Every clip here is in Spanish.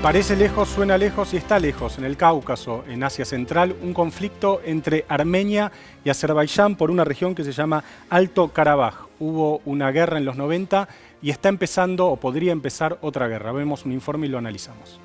Parece lejos, suena lejos y está lejos. En el Cáucaso, en Asia Central, un conflicto entre Armenia y Azerbaiyán por una región que se llama Alto Karabaj. Hubo una guerra en los 90 y está empezando o podría empezar otra guerra. Vemos un informe y lo analizamos.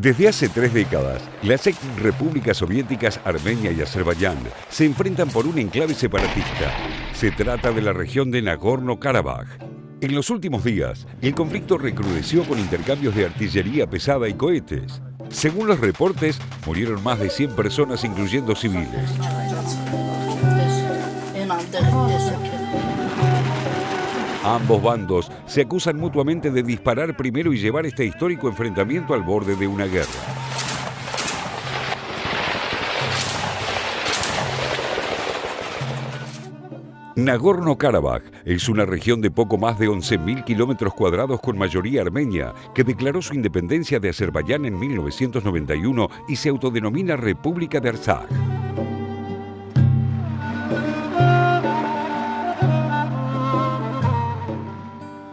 Desde hace 3 décadas, las ex repúblicas soviéticas Armenia y Azerbaiyán se enfrentan por un enclave separatista. Se trata de la región de Nagorno-Karabaj. En los últimos días, el conflicto recrudeció con intercambios de artillería pesada y cohetes. Según los reportes, murieron más de 100 personas, incluyendo civiles. Ambos bandos se acusan mutuamente de disparar primero y llevar este histórico enfrentamiento al borde de una guerra. Nagorno-Karabaj es una región de poco más de 11.000 kilómetros cuadrados con mayoría armenia, que declaró su independencia de Azerbaiyán en 1991 y se autodenomina República de Artsaj.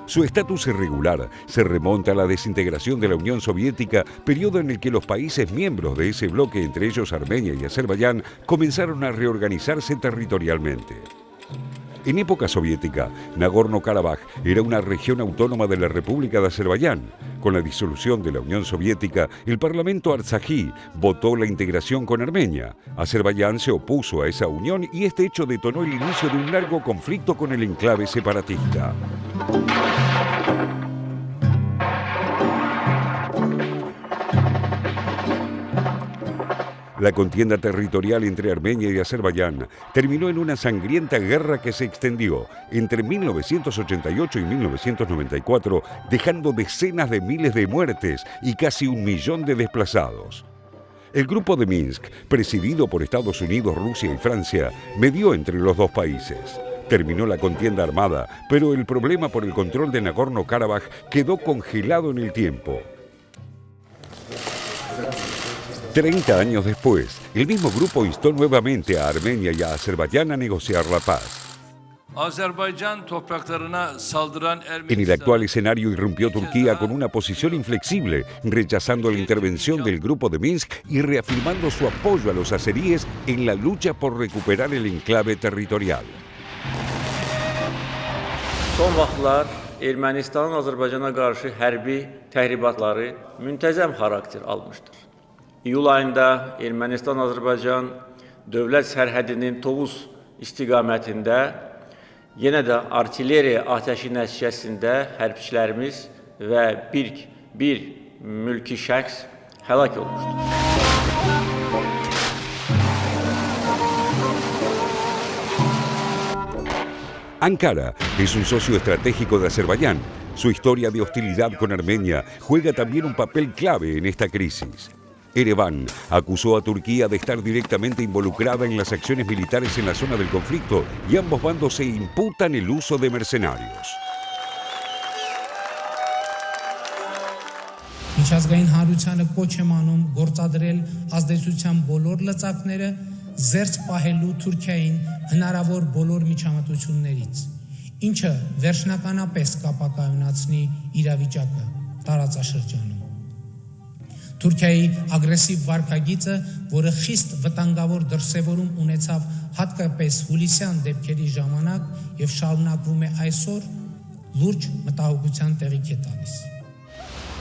Su estatus irregular se remonta a la desintegración de la Unión Soviética, periodo en el que los países miembros de ese bloque, entre ellos Armenia y Azerbaiyán, comenzaron a reorganizarse territorialmente. En época soviética, Nagorno-Karabaj era una región autónoma de la República de Azerbaiyán. Con la disolución de la Unión Soviética, el Parlamento artsají votó la integración con Armenia. Azerbaiyán se opuso a esa unión y este hecho detonó el inicio de un largo conflicto con el enclave separatista. La contienda territorial entre Armenia y Azerbaiyán terminó en una sangrienta guerra que se extendió entre 1988 y 1994, dejando decenas de miles de muertes y casi 1 millón de desplazados. El Grupo de Minsk, presidido por Estados Unidos, Rusia y Francia, medió entre los dos países. Terminó la contienda armada, pero el problema por el control de Nagorno-Karabaj quedó congelado en el tiempo. 30 años después, el mismo grupo instó nuevamente a Armenia y a Azerbaiyán a negociar la paz. En el actual escenario irrumpió Turquía con una posición inflexible, rechazando la intervención del Grupo de Minsk y reafirmando su apoyo a los azeríes en la lucha por recuperar el enclave territorial. Son vaxtlar Ermənistanın Azərbaycana qarşı hərbi təhribatları müntəzəm xarakter almışdır. İyul ayında Ermənistan-Azərbaycan dövlət sərhədinin Tovuz istiqamətində yenə də artilleriya atəşi nəticəsində hərbçilərimiz və bir mülki şəxs həlak olmuşdur. Ankara es un socio estratégico de Azerbaiyán. Su historia de hostilidad con Armenia juega también un papel clave en esta crisis. Ereván acusó a Turquía de estar directamente involucrada en las acciones militares en la zona del conflicto y ambos bandos se imputan el uso de mercenarios. Միջազգային հանրությանը կոչ եմ անում գործադրել ազդեցության բոլոր լծակները զերծ պահելու Թուրքիային հնարավոր բոլոր միջամտություններից, ինչը վերջնականապես կապակայունացնի իրավիճակը տարածաշրջանում։ Թուրքիայի ագրեսիվ վարքագիծը, որը խիստ վտանգավոր դրսևորում ունեցավ հատկապես հուլիսյան դեպքերի ժամանակ եւ շարունակվում է այսօր, լուրջ մտահոգության տեղիք է տալիս։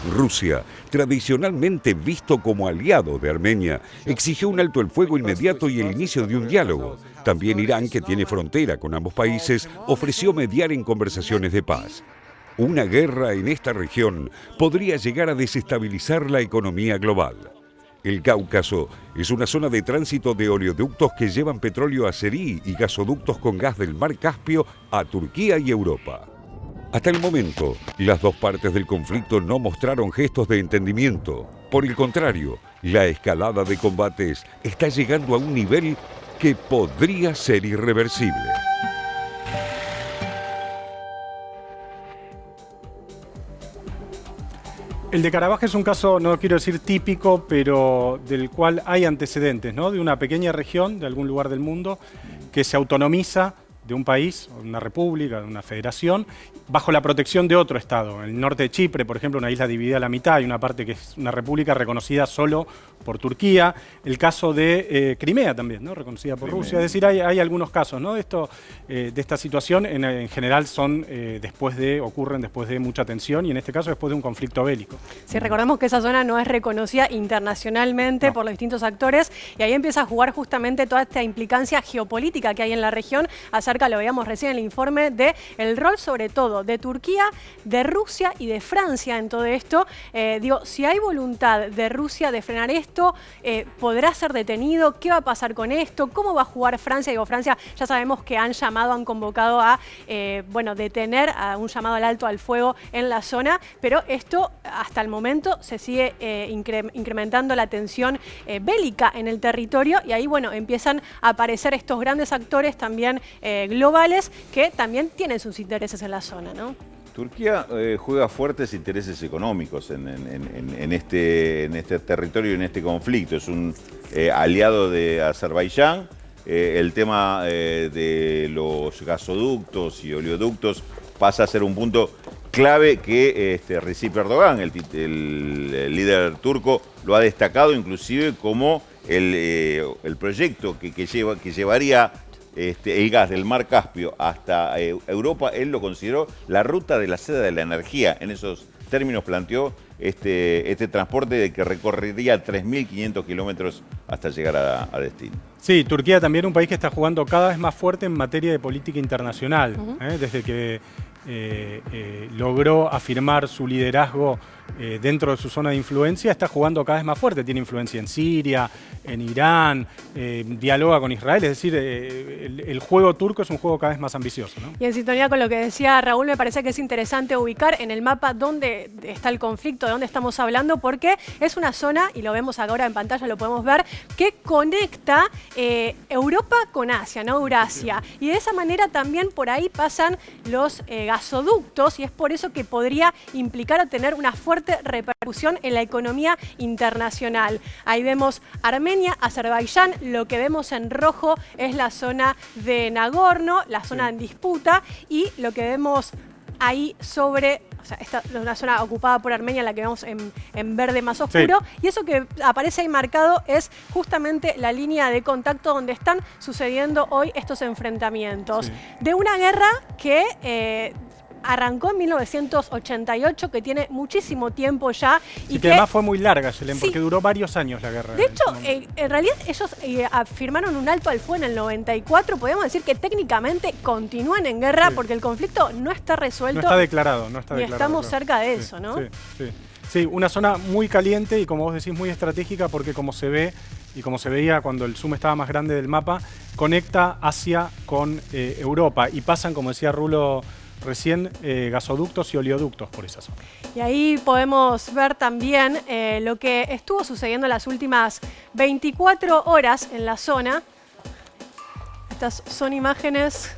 Rusia, tradicionalmente visto como aliado de Armenia, exigió un alto el fuego inmediato y el inicio de un diálogo. También Irán, que tiene frontera con ambos países, ofreció mediar en conversaciones de paz. Una guerra en esta región podría llegar a desestabilizar la economía global. El Cáucaso es una zona de tránsito de oleoductos que llevan petróleo azerí y gasoductos con gas del mar Caspio a Turquía y Europa. Hasta el momento, las dos partes del conflicto no mostraron gestos de entendimiento. Por el contrario, la escalada de combates está llegando a un nivel que podría ser irreversible. El de Karabaj es un caso, no quiero decir típico, pero del cual hay antecedentes, ¿no? De una pequeña región de algún lugar del mundo que se autonomiza de un país, una república, de una federación, bajo la protección de otro Estado. En el norte de Chipre, por ejemplo, una isla dividida a la mitad, hay una parte que es una república reconocida solo por Turquía. El caso de Crimea también, ¿no? Reconocida por Rusia. Es decir, hay algunos casos, ¿no? De esta situación, en general ocurren después de mucha tensión y en este caso después de un conflicto bélico. Sí, recordemos que esa zona no es reconocida internacionalmente por los distintos actores y ahí empieza a jugar justamente toda esta implicancia geopolítica que hay en la región, acerca, lo veíamos recién en el informe, de el rol sobre todo de Turquía, de Rusia y de Francia en todo esto. Si hay voluntad de Rusia de frenar esto, ¿podrá ser detenido? ¿Qué va a pasar con esto? ¿Cómo va a jugar Francia? Francia ya sabemos que han convocado a detener, a un llamado al alto al fuego en la zona, pero esto hasta el momento se sigue incrementando la tensión bélica en el territorio y ahí empiezan a aparecer estos grandes actores también globales que también tienen sus intereses en la zona, ¿no? Turquía juega fuertes intereses económicos en este territorio y en este conflicto. Es un aliado de Azerbaiyán. El tema de los gasoductos y oleoductos pasa a ser un punto clave que Recep Erdogan, el líder turco, lo ha destacado inclusive como el proyecto que llevaría el gas del Mar Caspio hasta Europa. Él lo consideró la ruta de la seda de la energía. En esos términos planteó este transporte que recorrería 3.500 kilómetros hasta llegar a destino. Sí, Turquía también un país que está jugando cada vez más fuerte en materia de política internacional, desde que logró afirmar su liderazgo dentro de su zona de influencia, está jugando cada vez más fuerte. Tiene influencia en Siria, en Irán, dialoga con Israel, es decir, el juego turco es un juego cada vez más ambicioso, ¿no? Y en sintonía con lo que decía Raúl, me parece que es interesante ubicar en el mapa dónde está el conflicto, de dónde estamos hablando, porque es una zona, y lo vemos ahora en pantalla, lo podemos ver, que conecta Europa con Asia, ¿no? Eurasia. Y de esa manera también por ahí pasan los gasoductos y es por eso que podría implicar o tener una fuerte repercusión en la economía internacional. Ahí vemos Armenia, Azerbaiyán, lo que vemos en rojo es la zona de Nagorno, la zona en disputa, y lo que vemos ahí sobre... O sea, esta es una zona ocupada por Armenia, la que vemos en verde más oscuro. Sí. Y eso que aparece ahí marcado es justamente la línea de contacto donde están sucediendo hoy estos enfrentamientos. Sí. De una guerra que arrancó en 1988, que tiene muchísimo tiempo ya. Y que además fue muy larga, Yelén, porque duró varios años la guerra. De hecho, en realidad ellos firmaron un alto al fuego en el 94. Podemos decir que técnicamente continúan en guerra porque el conflicto no está resuelto. No está declarado, no está declarado. Y estamos cerca de eso, ¿no? Sí, una zona muy caliente y, como vos decís, muy estratégica porque, como se ve y como se veía cuando el zoom estaba más grande del mapa, conecta Asia con Europa y pasan, como decía Rulo recién, gasoductos y oleoductos por esa zona. Y ahí podemos ver también lo que estuvo sucediendo en las últimas 24 horas en la zona. Estas son imágenes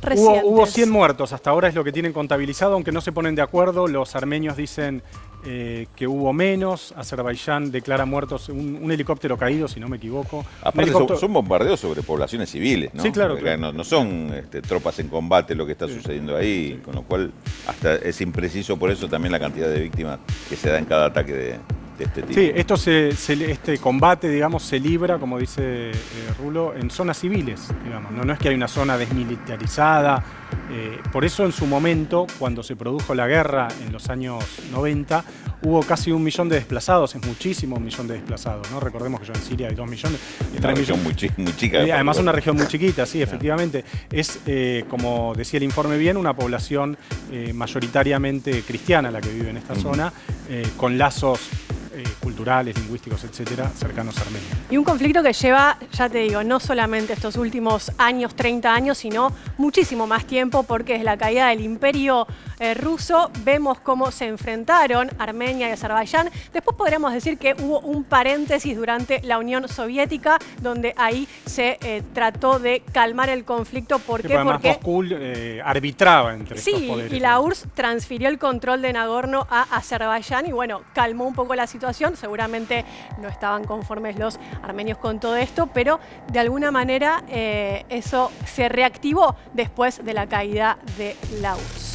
recientes. Hubo 100 muertos, hasta ahora es lo que tienen contabilizado, aunque no se ponen de acuerdo. Los armenios dicen que hubo menos. Azerbaiyán declara muertos un helicóptero caído, si no me equivoco. Aparte son bombardeos sobre poblaciones civiles, ¿no? Sí, claro. No son tropas en combate lo que está sucediendo ahí, con lo cual hasta es impreciso por eso también la cantidad de víctimas que se da en cada ataque de este tipo. Sí, este combate, digamos, se libra, como dice Rulo, en zonas civiles, digamos. No es que hay una zona desmilitarizada. Por eso en su momento, cuando se produjo la guerra en los años 90, hubo casi 1 millón de desplazados, es muchísimo 1 millón de desplazados, ¿no? Recordemos que en Siria hay 2 millones. Una región muy chica. Además una región muy chiquita, sí, efectivamente. Es, como decía el informe bien, una población mayoritariamente cristiana la que vive en esta zona, con lazos culturales, lingüísticos, etcétera, cercanos a Armenia. Y un conflicto que lleva, ya te digo, no solamente estos últimos años, 30 años, sino muchísimo más tiempo, porque desde la caída del Imperio ruso vemos cómo se enfrentaron Armenia y Azerbaiyán. Después podríamos decir que hubo un paréntesis durante la Unión Soviética, donde ahí se trató de calmar el conflicto. ¿Por qué? Porque Moscú arbitraba entre estos poderes. Sí, y la URSS transfirió el control de Nagorno a Azerbaiyán y, bueno, calmó un poco la situación. situación. Seguramente no estaban conformes los armenios con todo esto, pero de alguna manera eso se reactivó después de la caída de la URSS.